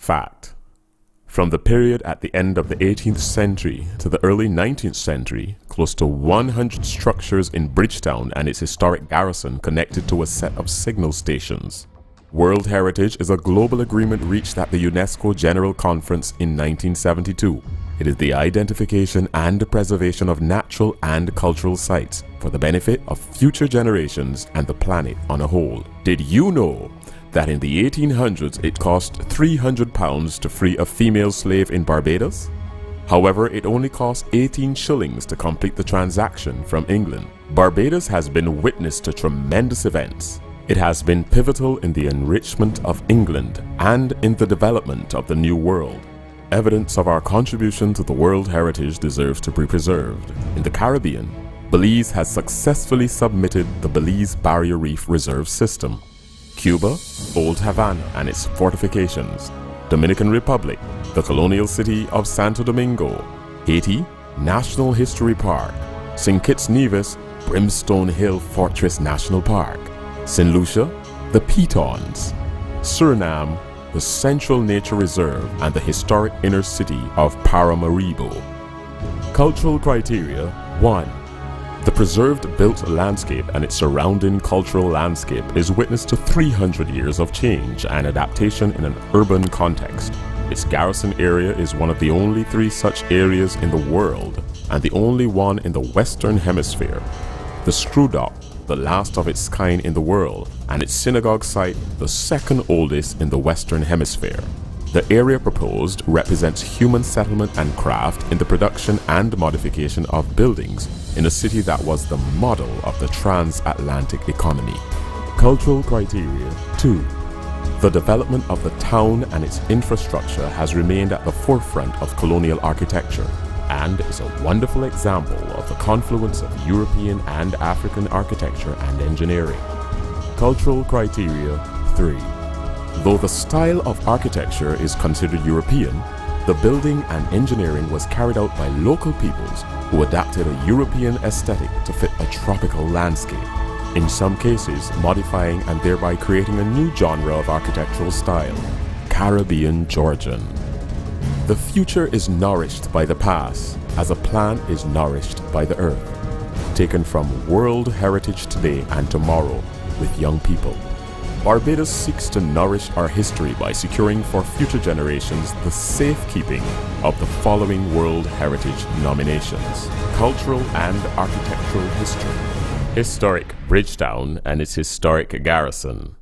Fact: from the period at the end of the 18th century to the early 19th century, close to 100 structures in Bridgetown and its historic garrison connected to a set of signal stations. World Heritage is a global agreement reached at the UNESCO General Conference in 1972. It is the identification and preservation of natural and cultural sites for the benefit of future generations and the planet on a whole. Did you know that in the 1800s it cost £300 to free a female slave in Barbados? However, it only cost 18 shillings to complete the transaction from England. Barbados has been witness to tremendous events. It has been pivotal in the enrichment of England and in the development of the New World. Evidence of our contribution to the World Heritage deserves to be preserved. In the Caribbean, Belize has successfully submitted the Belize Barrier Reef Reserve System. Cuba, Old Havana and its fortifications. Dominican Republic, the colonial city of Santo Domingo. Haiti, National History Park. St. Kitts Nevis, Brimstone Hill Fortress National Park. St. Lucia, the Pitons. Suriname, the Central Nature Reserve and the historic inner city of Paramaribo. Cultural criteria: 1. The preserved built landscape and its surrounding cultural landscape is witness to 300 years of change and adaptation in an urban context. Its garrison area is one of the only 3 such areas in the world and the only one in the Western Hemisphere. The Screw Dock, the last of its kind in the world, and its synagogue site, the second oldest in the Western Hemisphere. The area proposed represents human settlement and craft in the production and modification of buildings in a city that was the model of the transatlantic economy. Cultural criteria: 2. The development of the town and its infrastructure has remained at the forefront of colonial architecture and is a wonderful example of the confluence of European and African architecture and engineering. Cultural criteria: 3. Though the style of architecture is considered European, the building and engineering was carried out by local peoples who adapted a European aesthetic to fit a tropical landscape, in some cases modifying and thereby creating a new genre of architectural style: Caribbean Georgian. The future is nourished by the past, as a plant is nourished by the earth. Taken from World Heritage Today and Tomorrow with young people. Barbados seeks to nourish our history by securing for future generations the safekeeping of the following World Heritage nominations: Cultural and Architectural History, Historic Bridgetown and its Historic Garrison,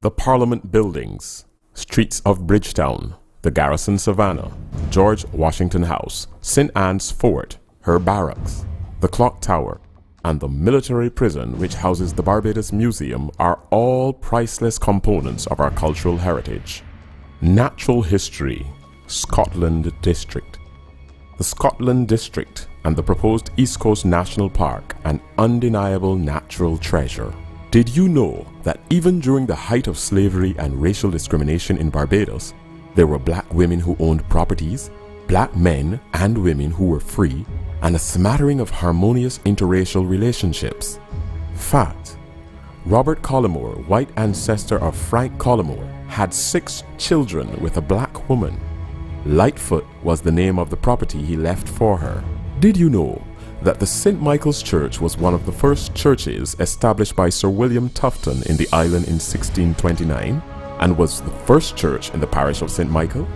the Parliament Buildings, Streets of Bridgetown, the Garrison Savannah, George Washington House, St. Anne's Fort, her barracks, the Clock Tower, and the military prison which houses the Barbados Museum are all priceless components of our cultural heritage. Natural history: Scotland District. The Scotland District and the proposed East Coast National Park, an undeniable natural treasure. Did you know that even during the height of slavery and racial discrimination in Barbados, there were black women who owned properties, black men and women who were free, and a smattering of harmonious interracial relationships? Fact: Robert Collymore, white ancestor of Frank Collymore, had 6 children with a black woman. Lightfoot was the name of the property he left for her. Did you know that the St. Michael's Church was one of the first churches established by Sir William Tufton in the island in 1629 and was the first church in the parish of St. Michael?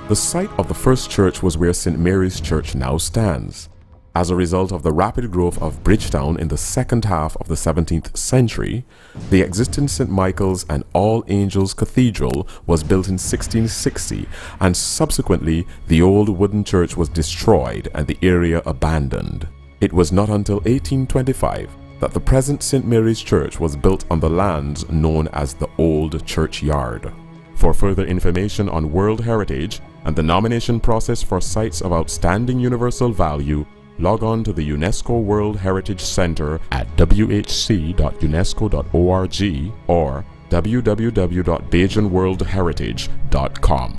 The site of the first church was where St. Mary's Church now stands. As a result of the rapid growth of Bridgetown in the second half of the 17th century, the existing St. Michael's and All Angels Cathedral was built in 1660, and subsequently the old wooden church was destroyed and the area abandoned. It was not until 1825 that the present St. Mary's Church was built on the lands known as the Old Churchyard. For further information on World Heritage and the nomination process for sites of outstanding universal value, log on to the UNESCO World Heritage Center at whc.unesco.org or www.bajanworldheritage.com.